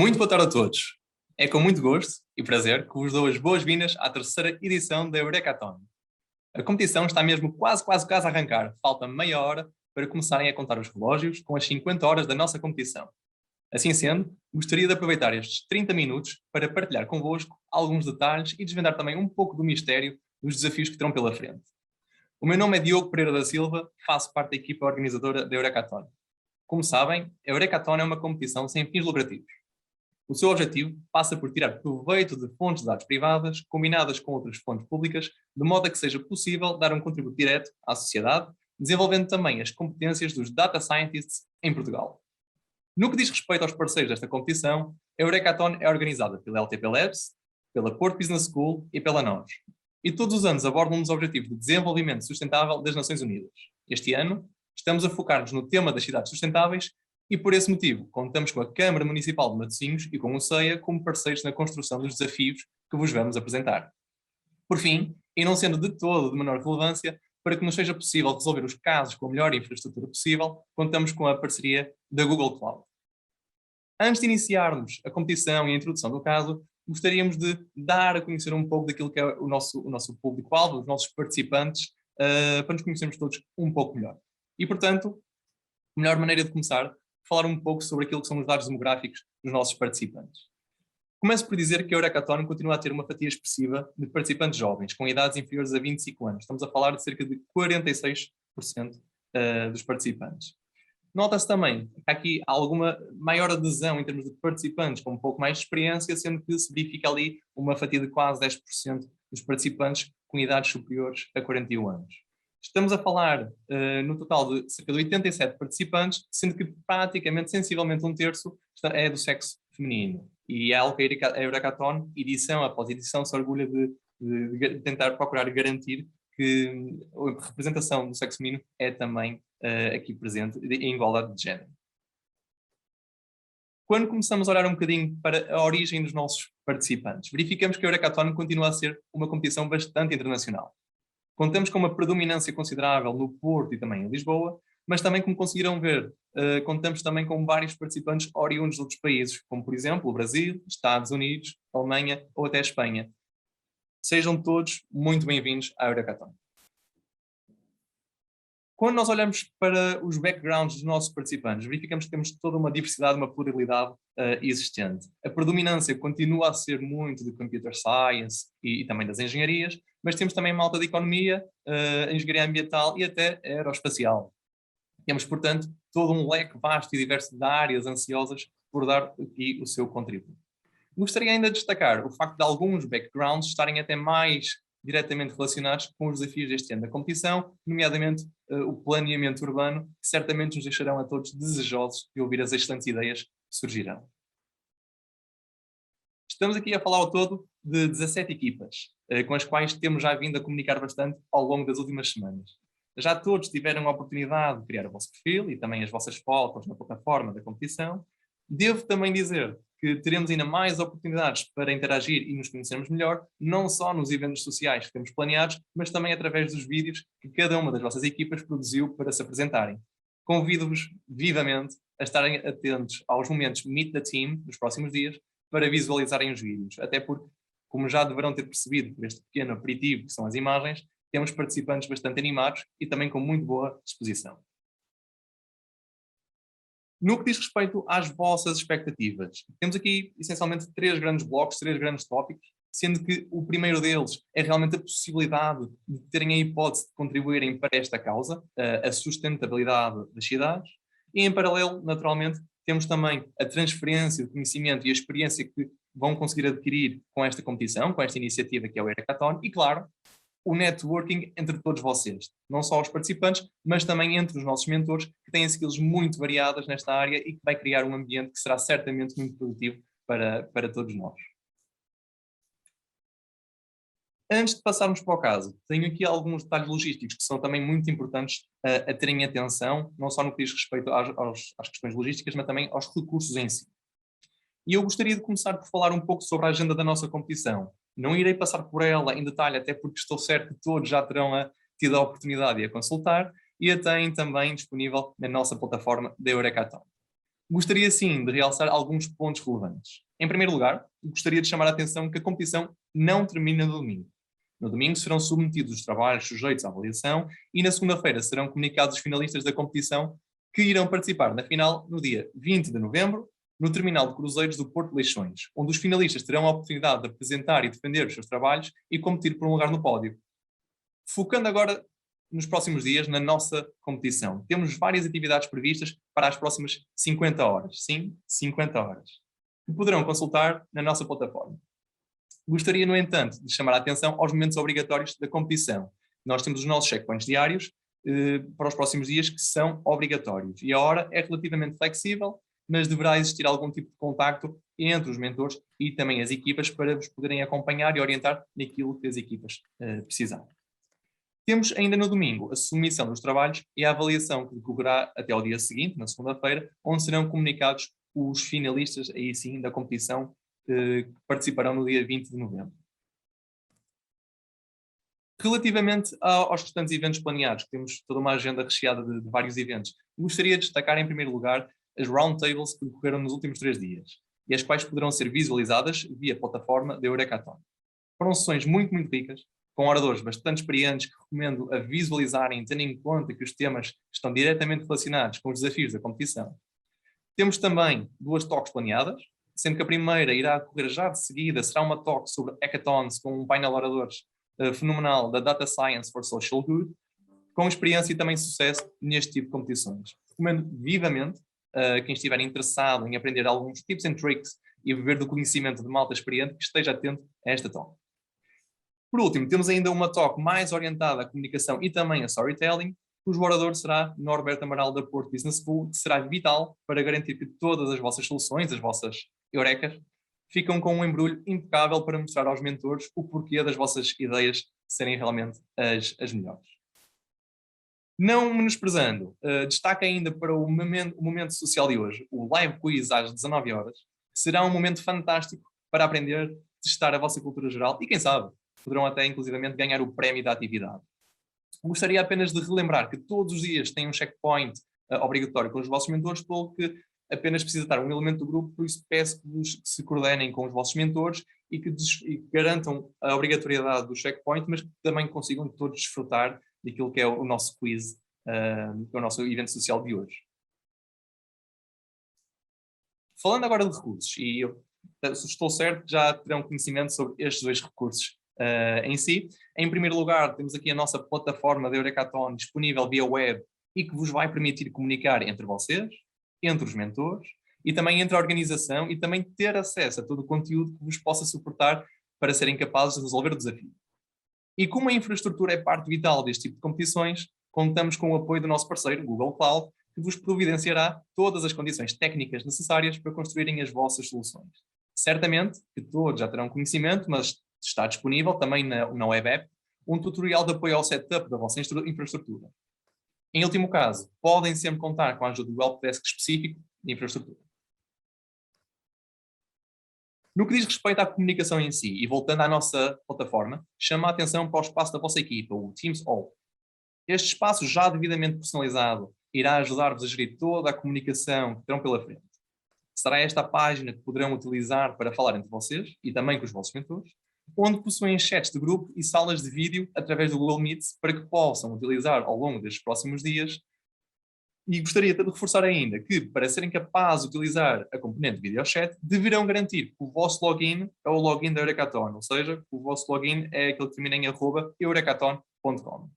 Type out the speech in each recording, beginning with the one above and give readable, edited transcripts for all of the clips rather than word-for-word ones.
Muito boa tarde a todos. É com muito gosto e prazer que vos dou as boas-vindas à terceira edição da Eurekathon. A competição está mesmo quase a arrancar. Falta meia hora para começarem a contar os relógios com as 50 horas da nossa competição. Assim sendo, gostaria de aproveitar estes 30 minutos para partilhar convosco alguns detalhes e desvendar também um pouco do mistério dos desafios que terão pela frente. O meu nome é Diogo Pereira da Silva, faço parte da equipa organizadora da Eurekathon. Como sabem, a Eurekathon é uma competição sem fins lucrativos. O seu objetivo passa por tirar proveito de fontes de dados privadas combinadas com outras fontes públicas, de modo a que seja possível dar um contributo direto à sociedade, desenvolvendo também as competências dos data scientists em Portugal. No que diz respeito aos parceiros desta competição, a Eurekathon é organizada pela LTP Labs, pela Porto Business School e pela NOS. E todos os anos abordam um dos objetivos de desenvolvimento sustentável das Nações Unidas. Este ano, estamos a focar-nos no tema das cidades sustentáveis e, por esse motivo, contamos com a Câmara Municipal de Matosinhos e com o CEIA como parceiros na construção dos desafios que vos vamos apresentar. Por fim, e não sendo de todo de menor relevância, para que nos seja possível resolver os casos com a melhor infraestrutura possível, contamos com a parceria da Google Cloud. Antes de iniciarmos a competição e a introdução do caso, gostaríamos de dar a conhecer um pouco daquilo que é o nosso público-alvo, os nossos participantes, para nos conhecermos todos um pouco melhor. E, portanto, a melhor maneira de começar falar um pouco sobre aquilo que são os dados demográficos dos nossos participantes. Começo por dizer que a Eurekathon continua a ter uma fatia expressiva de participantes jovens, com idades inferiores a 25 anos. Estamos a falar de cerca de 46% dos participantes. Nota-se também que há aqui alguma maior adesão em termos de participantes com um pouco mais de experiência, sendo que se verifica ali uma fatia de quase 10% dos participantes com idades superiores a 41 anos. Estamos a falar no total de cerca de 87 participantes, sendo que praticamente, sensivelmente um terço é do sexo feminino. E é algo que a Eurekathon, edição após edição, se orgulha de tentar procurar garantir que a representação do sexo feminino é também aqui presente em igualdade de género. Quando começamos a olhar um bocadinho para a origem dos nossos participantes, verificamos que a Eurekathon continua a ser uma competição bastante internacional. Contamos com uma predominância considerável no Porto e também em Lisboa, mas também, como conseguiram ver, contamos também com vários participantes oriundos de outros países, como por exemplo o Brasil, Estados Unidos, Alemanha ou até Espanha. Sejam todos muito bem-vindos à Eurekathon. Quando nós olhamos para os backgrounds dos nossos participantes, verificamos que temos toda uma diversidade, uma pluralidade existente. A predominância continua a ser muito de computer science e também das engenharias, mas temos também malta de economia, engenharia ambiental e até aeroespacial. Temos, portanto, todo um leque vasto e diverso de áreas ansiosas por dar aqui o seu contributo. Gostaria ainda de destacar o facto de alguns backgrounds estarem até mais diretamente relacionados com os desafios deste ano da competição, nomeadamente o planeamento urbano, que certamente nos deixarão a todos desejosos de ouvir as excelentes ideias que surgirão. Estamos aqui a falar ao todo de 17 equipas, com as quais temos já vindo a comunicar bastante ao longo das últimas semanas. Já todos tiveram a oportunidade de criar o vosso perfil e também as vossas fotos na plataforma da competição. Devo também dizer que teremos ainda mais oportunidades para interagir e nos conhecermos melhor, não só nos eventos sociais que temos planeados, mas também através dos vídeos que cada uma das vossas equipas produziu para se apresentarem. Convido-vos vivamente a estarem atentos aos momentos Meet the Team dos próximos dias para visualizarem os vídeos, até porque, como já deverão ter percebido por este pequeno aperitivo que são as imagens, temos participantes bastante animados e também com muito boa disposição. No que diz respeito às vossas expectativas, temos aqui essencialmente três grandes blocos, três grandes tópicos, sendo que o primeiro deles é realmente a possibilidade de terem a hipótese de contribuírem para esta causa, a sustentabilidade das cidades, e em paralelo, naturalmente, temos também a transferência de conhecimento e a experiência que vão conseguir adquirir com esta competição, com esta iniciativa que é o Eurekathon, e claro, o networking entre todos vocês, não só os participantes, mas também entre os nossos mentores, que têm skills muito variadas nesta área e que vai criar um ambiente que será certamente muito produtivo para todos nós. Antes de passarmos para o caso, tenho aqui alguns detalhes logísticos que são também muito importantes a terem atenção, não só no que diz respeito às questões logísticas, mas também aos recursos em si. E eu gostaria de começar por falar um pouco sobre a agenda da nossa competição. Não irei passar por ela em detalhe, até porque estou certo que todos já terão tido a oportunidade de a consultar e a têm também disponível na nossa plataforma da Eurekathon. Gostaria sim de realçar alguns pontos relevantes. Em primeiro lugar, gostaria de chamar a atenção que a competição não termina no domingo. No domingo serão submetidos os trabalhos sujeitos à avaliação e na segunda-feira serão comunicados os finalistas da competição que irão participar na final no dia 20 de novembro, no Terminal de Cruzeiros do Porto de Leixões, onde os finalistas terão a oportunidade de apresentar e defender os seus trabalhos e competir por um lugar no pódio. Focando agora nos próximos dias na nossa competição. Temos várias atividades previstas para as próximas 50 horas. Sim, 50 horas. Que poderão consultar na nossa plataforma. Gostaria, no entanto, de chamar a atenção aos momentos obrigatórios da competição. Nós temos os nossos checkpoints diários para os próximos dias que são obrigatórios. E a hora é relativamente flexível, mas deverá existir algum tipo de contacto entre os mentores e também as equipas para vos poderem acompanhar e orientar naquilo que as equipas precisarem. Temos ainda no domingo a submissão dos trabalhos e a avaliação que decorrerá até ao dia seguinte, na segunda-feira, onde serão comunicados os finalistas, aí sim, da competição que participarão no dia 20 de novembro. Relativamente aos restantes eventos planeados, temos toda uma agenda recheada de vários eventos, gostaria de destacar em primeiro lugar as roundtables que decorreram nos últimos 3 dias e as quais poderão ser visualizadas via plataforma da Eurekaton. Foram sessões muito, muito ricas, com oradores bastante experientes que recomendo a visualizarem, tendo em conta que os temas estão diretamente relacionados com os desafios da competição. Temos também 2 talks planeadas, sendo que a primeira irá ocorrer já de seguida, será uma talk sobre hackathons com um painel de oradores fenomenal da Data Science for Social Good, com experiência e também sucesso neste tipo de competições. Recomendo vivamente a quem estiver interessado em aprender alguns tips and tricks e beber do conhecimento de malta experiente que esteja atento a esta talk. Por último, temos ainda uma talk mais orientada à comunicação e também a storytelling, cujo orador será Norberto Amaral da Porto Business School, que será vital para garantir que todas as vossas soluções, as vossas eurecas, ficam com um embrulho impecável para mostrar aos mentores o porquê das vossas ideias serem realmente as melhores. Não menosprezando, destaca ainda para o momento social de hoje, o live quiz às 19 horas, que será um momento fantástico para aprender, testar a vossa cultura geral e, quem sabe, poderão até inclusivamente ganhar o prémio da atividade. Gostaria apenas de relembrar que todos os dias têm um checkpoint obrigatório com os vossos mentores, pelo que apenas precisa estar um elemento do grupo, por isso peço-vos que se coordenem com os vossos mentores e que garantam a obrigatoriedade do checkpoint, mas que também consigam todos desfrutar daquilo que é o nosso quiz, que é o nosso evento social de hoje. Falando agora de recursos, e eu estou certo que já terão conhecimento sobre estes 2 recursos em si. Em primeiro lugar, temos aqui a nossa plataforma da Eurekaton disponível via web e que vos vai permitir comunicar entre vocês, entre os mentores e também entre a organização e também ter acesso a todo o conteúdo que vos possa suportar para serem capazes de resolver o desafio. E como a infraestrutura é parte vital deste tipo de competições, contamos com o apoio do nosso parceiro, Google Cloud, que vos providenciará todas as condições técnicas necessárias para construírem as vossas soluções. Certamente que todos já terão conhecimento, mas está disponível também na web app um tutorial de apoio ao setup da vossa infraestrutura. Em último caso, podem sempre contar com a ajuda do helpdesk específico de infraestrutura. No que diz respeito à comunicação em si, e voltando à nossa plataforma, chama a atenção para o espaço da vossa equipa, o Teams All. Este espaço, já devidamente personalizado, irá ajudar-vos a gerir toda a comunicação que terão pela frente. Será esta a página que poderão utilizar para falar entre vocês e também com os vossos mentores, onde possuem chats de grupo e salas de vídeo através do Google Meet para que possam utilizar ao longo destes próximos dias. E gostaria de reforçar ainda que, para serem capazes de utilizar a componente de videochat, deverão garantir que o vosso login é o login da Eurekaton, ou seja, o vosso login é aquele que termina em @eurekaton.com.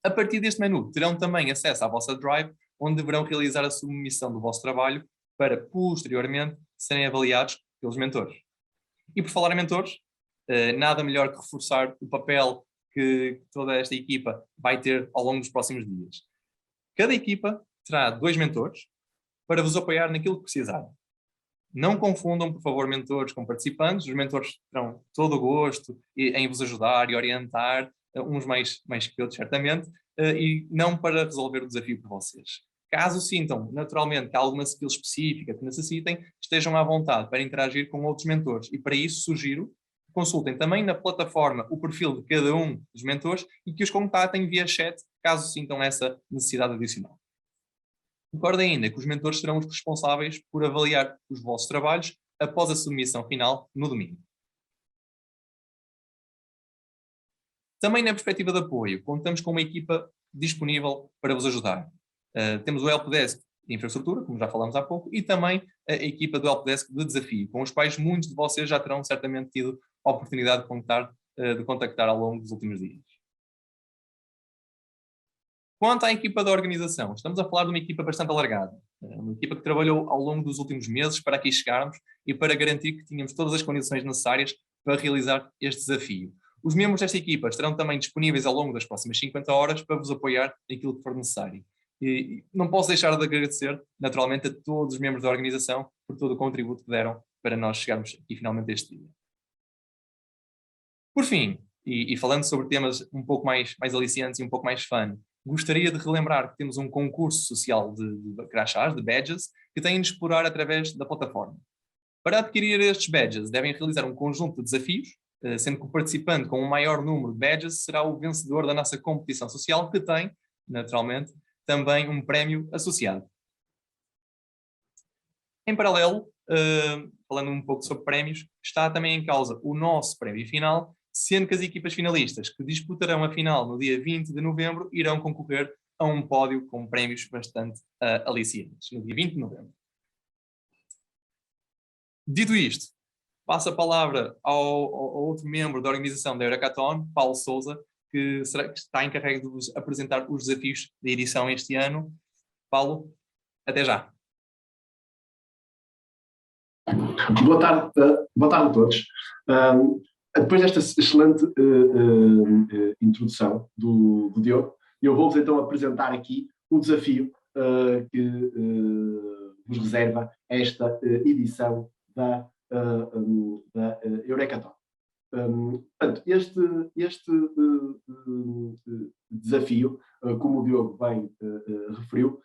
A partir deste menu, terão também acesso à vossa Drive, onde deverão realizar a submissão do vosso trabalho para, posteriormente, serem avaliados pelos mentores. E por falar em mentores, nada melhor que reforçar o papel que toda esta equipa vai ter ao longo dos próximos dias. Cada equipa terá 2 mentores para vos apoiar naquilo que precisarem. Não confundam, por favor, mentores com participantes. Os mentores terão todo o gosto em vos ajudar e orientar, uns mais que outros, certamente, e não para resolver o desafio por vocês. Caso sintam, naturalmente, que há alguma skill específica que necessitem, estejam à vontade para interagir com outros mentores. E para isso sugiro que consultem também na plataforma o perfil de cada um dos mentores e que os contatem via chat, caso sintam essa necessidade adicional. Recordo ainda que os mentores serão os responsáveis por avaliar os vossos trabalhos após a submissão final no domingo. Também na perspectiva de apoio, contamos com uma equipa disponível para vos ajudar. Temos o Helpdesk de infraestrutura, como já falámos há pouco, e também a equipa do Helpdesk de desafio, com os quais muitos de vocês já terão certamente tido a oportunidade de contactar ao longo dos últimos dias. Quanto à equipa da organização, estamos a falar de uma equipa bastante alargada, uma equipa que trabalhou ao longo dos últimos meses para aqui chegarmos e para garantir que tínhamos todas as condições necessárias para realizar este desafio. Os membros desta equipa estarão também disponíveis ao longo das próximas 50 horas para vos apoiar naquilo que for necessário. E não posso deixar de agradecer, naturalmente, a todos os membros da organização por todo o contributo que deram para nós chegarmos aqui finalmente a este dia. Por fim, e falando sobre temas um pouco mais aliciantes e um pouco mais fun, gostaria de relembrar que temos um concurso social de crachás, de badges, que têm de explorar através da plataforma. Para adquirir estes badges, devem realizar um conjunto de desafios, sendo que o participante com o maior número de badges será o vencedor da nossa competição social, que tem, naturalmente, também um prémio associado. Em paralelo, falando um pouco sobre prémios, está também em causa o nosso prémio final, sendo que as equipas finalistas que disputarão a final no dia 20 de novembro irão concorrer a um pódio com prémios bastante aliciantes, no dia 20 de novembro. Dito isto, passo a palavra ao outro membro da organização da Eurekaton, Paulo Sousa, que está encarregue de vos apresentar os desafios da edição este ano. Paulo, até já. Boa tarde a todos. Depois desta excelente introdução do Diogo, eu vou-vos então apresentar aqui o desafio que vos reserva esta edição da Eurekaton. Portanto, este desafio, como o Diogo bem referiu,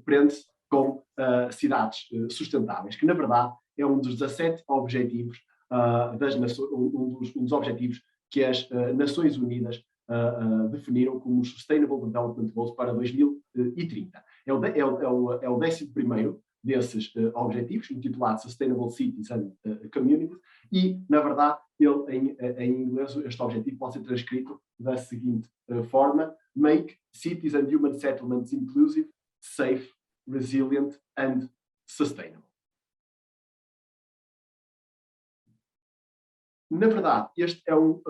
prende-se com cidades sustentáveis, que na verdade é um dos 17 objetivos um dos objetivos que as Nações Unidas definiram como os Sustainable Development Goals para 2030. É o 11º desses objetivos, intitulado Sustainable Cities and Communities, e, na verdade, ele, em inglês, este objetivo pode ser transcrito da seguinte forma: Make cities and human settlements inclusive, safe, resilient and sustainable. Na verdade, este é um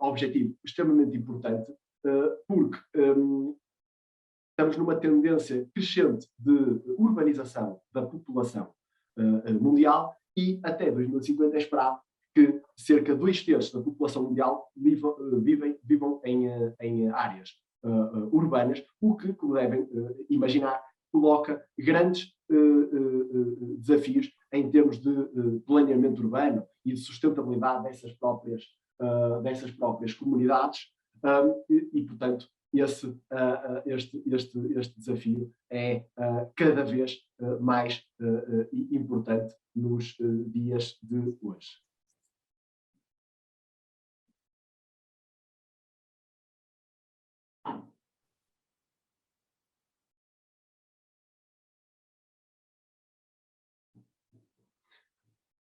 objetivo extremamente importante porque estamos numa tendência crescente de urbanização da população mundial e até 2050 é esperado que cerca de 2/3 da população mundial vivam em áreas urbanas, o que, como devem imaginar, coloca grandes desafios em termos de planeamento urbano e de sustentabilidade dessas próprias comunidades e, portanto, este desafio é cada vez mais importante nos dias de hoje.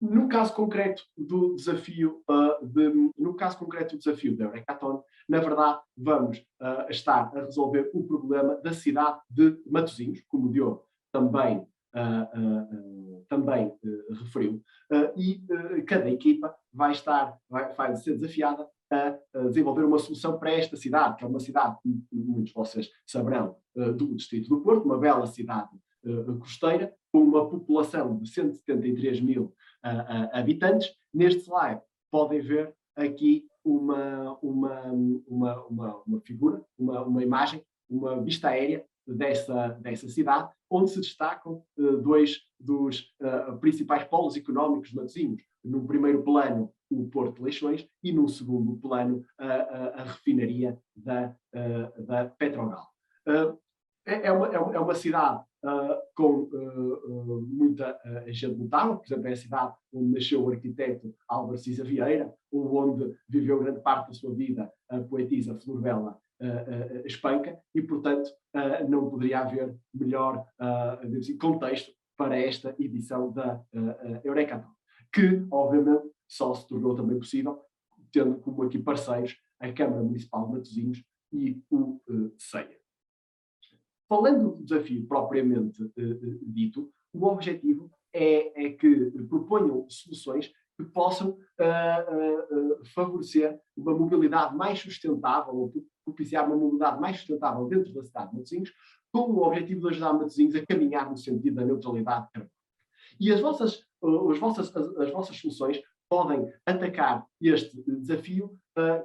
No caso concreto do desafio da Eurekaton, na verdade, vamos estar a resolver o problema da cidade de Matosinhos, como o Diogo também referiu, e cada equipa vai ser desafiada a desenvolver uma solução para esta cidade, que é uma cidade, como muitos de vocês saberão, do Distrito do Porto, uma bela cidade costeira, com uma população de 173 mil habitantes. Neste slide podem ver aqui uma figura, uma imagem, uma vista aérea dessa cidade, onde se destacam dois dos principais polos económicos de Matosinhos. Num primeiro plano, o Porto de Leixões, e num segundo plano, a refinaria da Petrogal. É uma cidade com muita gente notável. Por exemplo, é a cidade onde nasceu o arquiteto Álvaro Siza Vieira, ou onde viveu grande parte da sua vida a poetisa Flor Bela Espanca, e, portanto, não poderia haver melhor contexto para esta edição da Eurekathon, que, obviamente, só se tornou também possível tendo como aqui parceiros a Câmara Municipal de Matosinhos e o CEIA. Falando do desafio propriamente dito, o objetivo é que proponham soluções que possam favorecer uma mobilidade mais sustentável, ou propiciar uma mobilidade mais sustentável dentro da cidade de Matosinhos, com o objetivo de ajudar Matosinhos a caminhar no sentido da neutralidade carbónica. E as vossas soluções podem atacar este desafio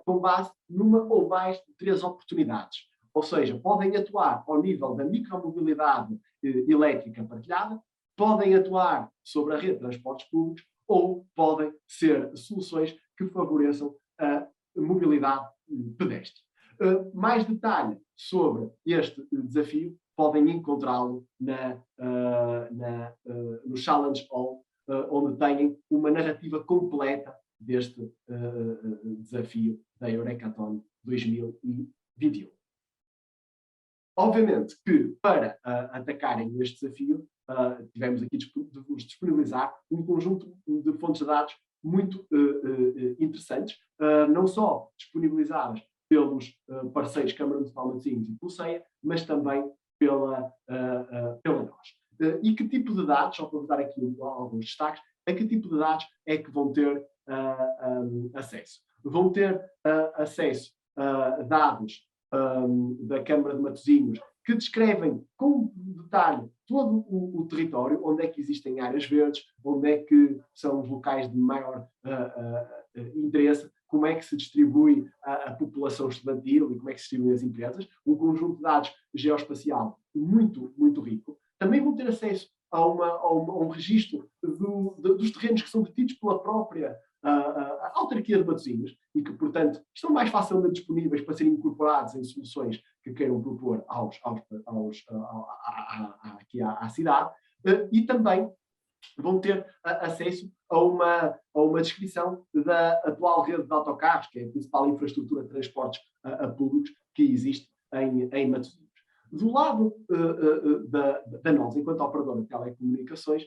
com base numa ou mais de 3 oportunidades. Ou seja, podem atuar ao nível da micromobilidade elétrica partilhada, podem atuar sobre a rede de transportes públicos, ou podem ser soluções que favoreçam a mobilidade pedestre. Mais detalhe sobre este desafio podem encontrá-lo no Challenge Hall, onde têm uma narrativa completa deste desafio da Eurekathon 2021. Obviamente que, para atacarem este desafio, tivemos aqui de vos disponibilizar um conjunto de fontes de dados muito interessantes, não só disponibilizadas pelos parceiros Câmara Municipal de Matosinhos e pelo CEIA, mas também pela nós. E que tipo de dados, só para vos dar aqui alguns destaques, a que tipo de dados é que vão ter acesso? Vão ter acesso a dados da Câmara de Matosinhos, que descrevem com detalhe todo o território, onde é que existem áreas verdes, onde é que são os locais de maior interesse, como é que se distribui a população estudantil e como é que se distribuem as empresas, um conjunto de dados geoespacial muito, muito rico. Também vão ter acesso a um registro dos terrenos que são detidos pela própria a autarquia de Matosinhos e que, portanto, estão mais facilmente disponíveis para serem incorporados em soluções que queiram propor aqui à cidade, e também vão ter acesso a uma descrição da atual rede de autocarros, que é a principal infraestrutura de transportes públicos que existe em Matosinhos. Do lado da nós, enquanto operadora de telecomunicações,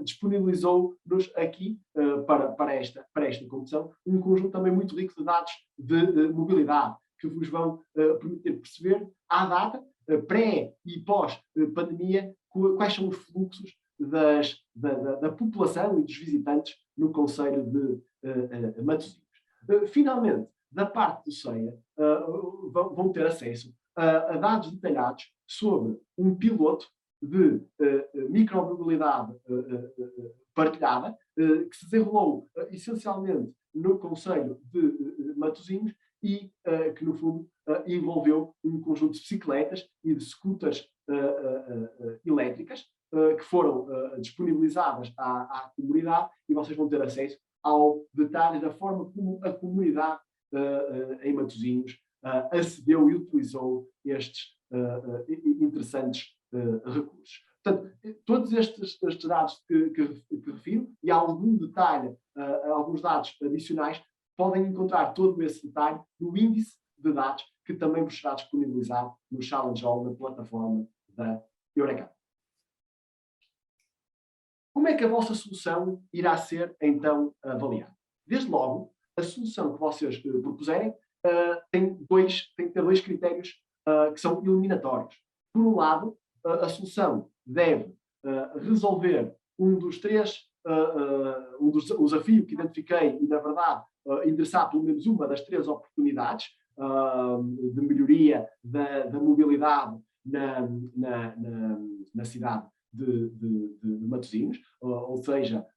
disponibilizou-nos aqui, para esta competição, um conjunto também muito rico de dados de mobilidade, que vos vão permitir perceber, à data, pré e pós-pandemia, quais são os fluxos da população e dos visitantes no concelho de Matosinhos. Finalmente, da parte do CEIA, vão ter acesso a dados detalhados sobre um piloto de micromobilidade partilhada, que se desenrolou essencialmente no concelho de Matosinhos e que, no fundo, envolveu um conjunto de bicicletas e de scooters elétricas que foram disponibilizadas à comunidade, e vocês vão ter acesso ao detalhe da forma como a comunidade em Matosinhos acedeu e utilizou estes interessantes recursos. Portanto, todos estes dados que refiro e algum detalhe, alguns dados adicionais, podem encontrar todo esse detalhe no índice de dados que também vos será disponibilizado no Challenge Hall, na plataforma da Eurekathon. Como é que a vossa solução irá ser, então, avaliada? Desde logo, a solução que vocês propuserem tem que ter 2 critérios que são eliminatórios. Por um lado, a solução deve resolver um dos desafios que identifiquei e, na verdade, endereçar pelo menos uma das 3 oportunidades de melhoria da mobilidade na cidade de Matosinhos, ou seja,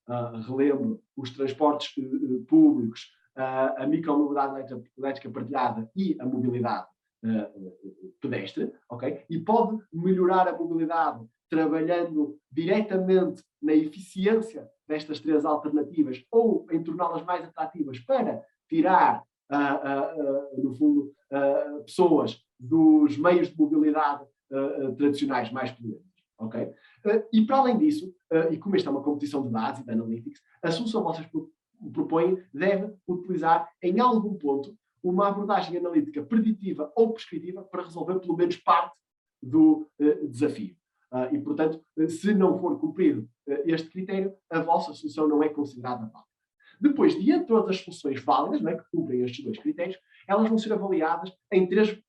relembro os transportes públicos, a micromobilidade elétrica partilhada e a mobilidade pedestre, ok? E pode melhorar a mobilidade trabalhando diretamente na eficiência destas 3 alternativas ou em torná-las mais atrativas para tirar, no fundo, pessoas dos meios de mobilidade tradicionais mais poluentes. ok? E para além disso, e como esta é uma competição de dados e de analytics, a solução que vocês propõem deve utilizar em algum ponto uma abordagem analítica preditiva ou prescritiva para resolver pelo menos parte do desafio. E, portanto, se não for cumprido este critério, a vossa solução não é considerada válida. Depois, diante de todas as soluções válidas, não é, que cumprem estes dois critérios, elas vão ser avaliadas em três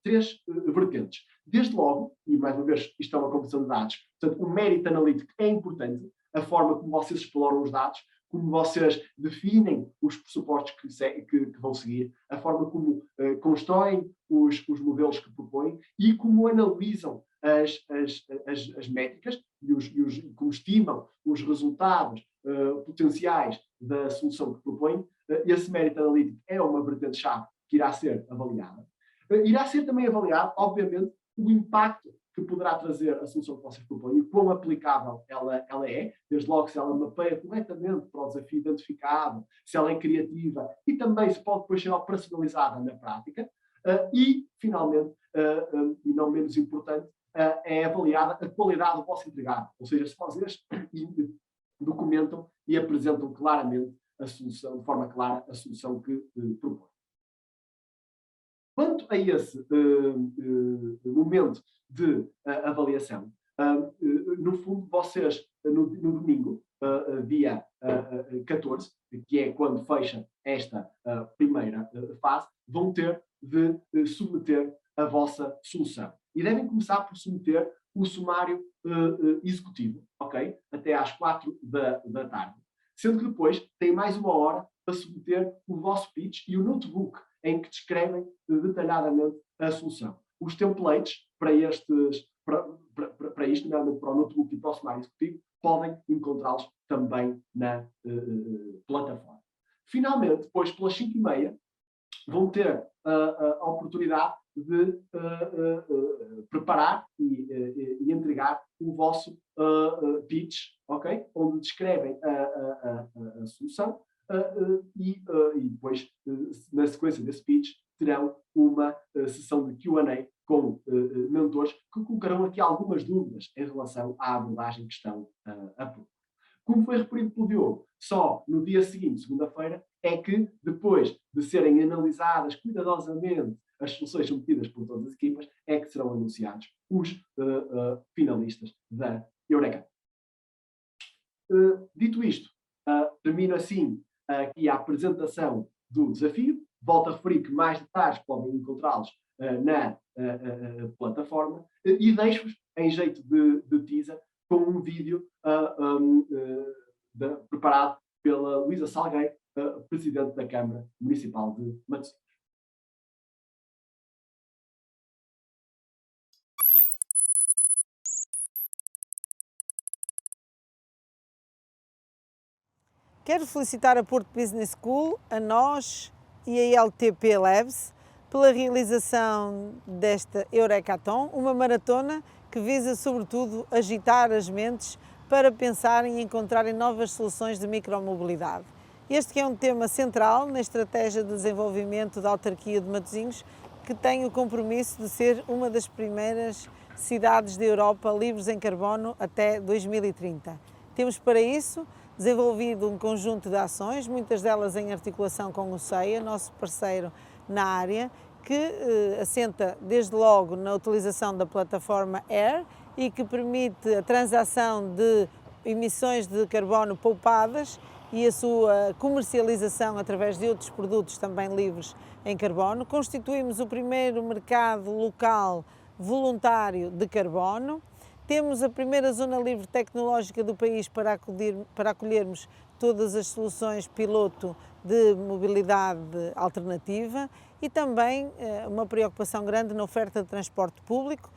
vertentes. Desde logo, e mais uma vez, isto é uma competição de dados, portanto, o mérito analítico é importante, a forma como vocês exploram os dados, como vocês definem os pressupostos que vão seguir, a forma como constroem os modelos que propõem e como analisam as métricas e como estimam os resultados potenciais da solução que propõem. Esse mérito analítico é uma vertente-chave que irá ser avaliada. Irá ser também avaliado, obviamente, o impacto que poderá trazer a solução que vocês propõem e quão aplicável ela é, desde logo se ela mapeia corretamente para o desafio identificado, se ela é criativa e também se pode depois ser operacionalizada na prática. E, finalmente, e não menos importante, é avaliada a qualidade do vosso entregado, ou seja, se vocês documentam e apresentam claramente a solução, de forma clara, a solução que propõem. Quanto a esse momento de avaliação, no fundo, vocês, no domingo, dia 14, que é quando fecha esta primeira fase, vão ter de submeter a vossa solução. E devem começar por submeter o sumário executivo, ok? Até às 4 da tarde. Sendo que depois têm mais uma hora para submeter o vosso pitch e o notebook em que descrevem detalhadamente a solução. Os templates para isto, nomeadamente para o notebook e para o sumário executivo, podem encontrá-los também na plataforma. Finalmente, depois, pelas 5h30, vão ter a oportunidade de preparar e entregar o vosso pitch, ok? Onde descrevem a solução e depois, na sequência desse pitch, terão uma sessão de Q&A com mentores que colocarão aqui algumas dúvidas em relação à abordagem que estão a propor. Como foi referido pelo Diogo, só no dia seguinte, segunda-feira, é que, depois de serem analisadas cuidadosamente as soluções submetidas por todas as equipas, é que serão anunciados os finalistas da Eureka. Dito isto, termino assim aqui a apresentação do desafio. Volto a referir que mais detalhes podem encontrá-los na plataforma e deixo-vos, em jeito de teaser, com um vídeo preparado pela Luísa Salgueiro, Presidente da Câmara Municipal de Matosinhos. Quero felicitar a Porto Business School, a nós e a LTP Labs pela realização desta Eurekathon, uma maratona que visa, sobretudo, agitar as mentes para pensarem e encontrarem novas soluções de micromobilidade. Este que é um tema central na estratégia de desenvolvimento da autarquia de Matosinhos, que tem o compromisso de ser uma das primeiras cidades da Europa livres em carbono até 2030. Temos para isso desenvolvido um conjunto de ações, muitas delas em articulação com o CEIA, nosso parceiro na área, que assenta desde logo na utilização da plataforma AIR e que permite a transação de emissões de carbono poupadas e a sua comercialização através de outros produtos também livres em carbono. Constituímos o primeiro mercado local voluntário de carbono. Temos a primeira zona livre tecnológica do país para acolhermos todas as soluções piloto de mobilidade alternativa e também uma preocupação grande na oferta de transporte público.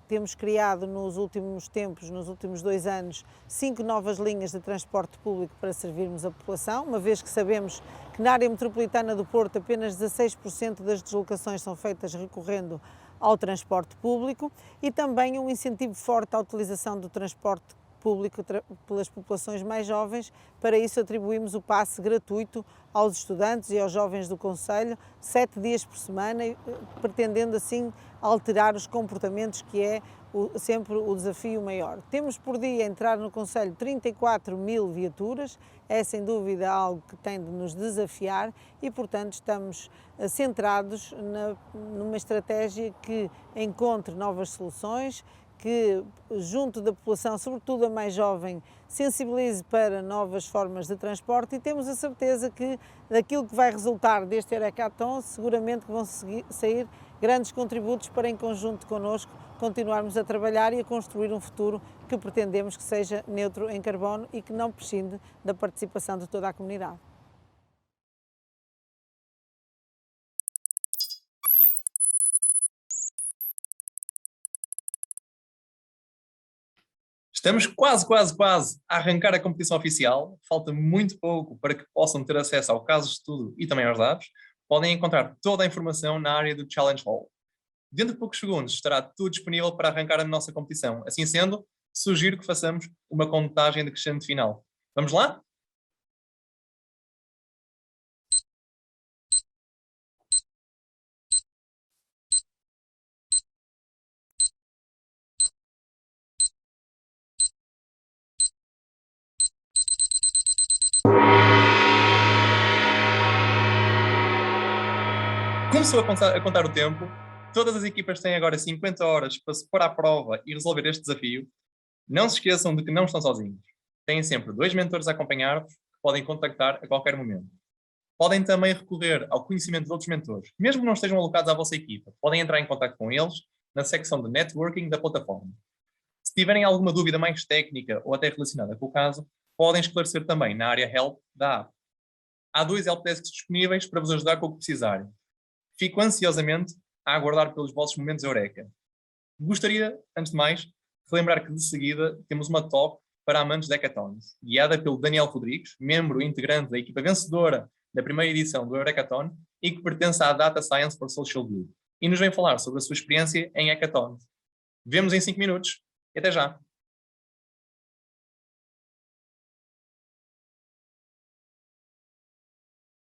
Temos criado nos últimos tempos, nos últimos 2 anos, 5 novas linhas de transporte público para servirmos a população, uma vez que sabemos que na área metropolitana do Porto apenas 16% das deslocações são feitas recorrendo ao transporte público e também um incentivo forte à utilização do transporte público pelas populações mais jovens. Para isso atribuímos o passe gratuito aos estudantes e aos jovens do concelho, 7 dias por semana, pretendendo assim alterar os comportamentos que é sempre o desafio maior. Temos por dia a entrar no Conselho 34 mil viaturas, é sem dúvida algo que tem de nos desafiar e, portanto, estamos centrados numa estratégia que encontre novas soluções, que junto da população, sobretudo a mais jovem, sensibilize para novas formas de transporte e temos a certeza que daquilo que vai resultar deste Eurekaton, seguramente que vão sair grandes contributos para, em conjunto connosco, continuarmos a trabalhar e a construir um futuro que pretendemos que seja neutro em carbono e que não prescinde da participação de toda a comunidade. Estamos quase a arrancar a competição oficial. Falta muito pouco para que possam ter acesso ao caso de estudo e também aos dados. Podem encontrar toda a informação na área do Challenge Hall. Dentro de poucos segundos estará tudo disponível para arrancar a nossa competição. Assim sendo, sugiro que façamos uma contagem decrescente final. Vamos lá? Começou a contar o tempo. Todas as equipas têm agora 50 horas para se pôr à prova e resolver este desafio. Não se esqueçam de que não estão sozinhos. Têm sempre 2 mentores a acompanhar-vos que podem contactar a qualquer momento. Podem também recorrer ao conhecimento de outros mentores. Mesmo que não estejam alocados à vossa equipa, podem entrar em contato com eles na secção de networking da plataforma. Se tiverem alguma dúvida mais técnica ou até relacionada com o caso, podem esclarecer também na área Help da app. Há 2 helpdesks disponíveis para vos ajudar com o que precisarem. Fico ansiosamente a aguardar pelos vossos momentos Eureka. Gostaria, antes de mais, de lembrar que de seguida temos uma talk para amantes de hackathons, guiada pelo Daniel Rodrigues, membro integrante da equipa vencedora da primeira edição do Eurekathon e que pertence à Data Science for Social Good, e nos vem falar sobre a sua experiência em hackathons. Vemo-nos em 5 minutos e até já!